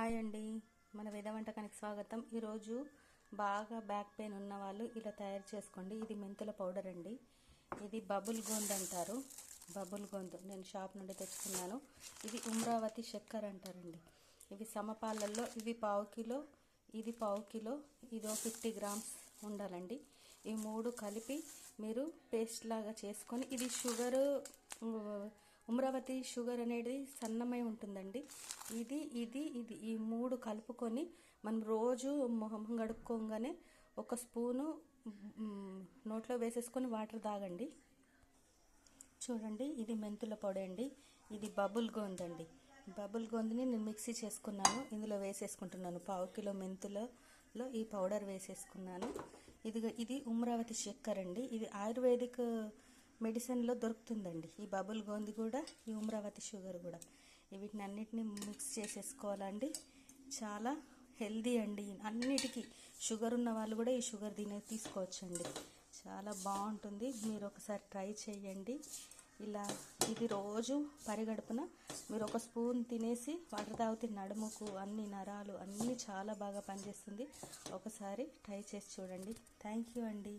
Hi అండి, మన వేద వంటకానికి స్వాగతం. ఈరోజు బాగా బ్యాక్ పెయిన్ ఉన్న వాళ్ళు ఇలా తయారు చేసుకోండి. ఇది మెంతుల పౌడర్ అండి. ఇది బబుల్ గోంద్ అంటారు. బబుల్ గోంద్ నేను షాప్ నుండి తెచ్చుకున్నాను. ఇది ఉమ్రావతి చక్కెర అంటారండి. ఇవి సమపాలల్లో ఇవి పావు కిలో, ఇది పావు కిలో, ఇదో 50 గ్రామ్స్ ఉండాలండి. ఈ మూడు కలిపి మీరు పేస్ట్ లాగా చేసుకొని, ఇది షుగరు ఉమ్రావతి షుగర్ అనేది సన్నమై ఉంటుందండి. ఇది ఇది ఇది ఈ మూడు కలుపుకొని మనం రోజు మొహం కడుక్కోగానే ఒక స్పూను నోట్లో వేసేసుకొని వాటర్ తాగండి. చూడండి, ఇది మెంతుల పొడి అండి. ఇది బబుల్ గోంద్ అండి. బబుల్ గోంద్ని నేను మిక్సీ చేసుకున్నాను, ఇందులో వేసేసుకుంటున్నాను. పావు కిలో మెంతులలో ఈ పౌడర్ వేసేసుకున్నాను. ఇది ఉమ్రావతి చక్కెర అండి. ఇది ఆయుర్వేదిక్ మెడిసిన్లో దొరుకుతుందండి. ఈ బబుల్ గోంద్ కూడా, ఈ ఉమ్రావతి షుగర్ కూడా, వీటిని అన్నిటిని మిక్స్ చేసేసుకోవాలండి. చాలా హెల్దీ అండి. అన్నిటికీ షుగర్ ఉన్న వాళ్ళు కూడా ఈ షుగర్ తీసుకోవచ్చండి. చాలా బాగుంటుంది. మీరు ఒకసారి ట్రై చేయండి. ఇది రోజు పరిగడుపున మీరు ఒక స్పూన్ తినేసి వాటర్ తాగితే నడుముకు అన్ని నరాలు అన్నీ చాలా బాగా పనిచేస్తుంది. ఒకసారి ట్రై చేసి చూడండి. థ్యాంక్ యూ అండి.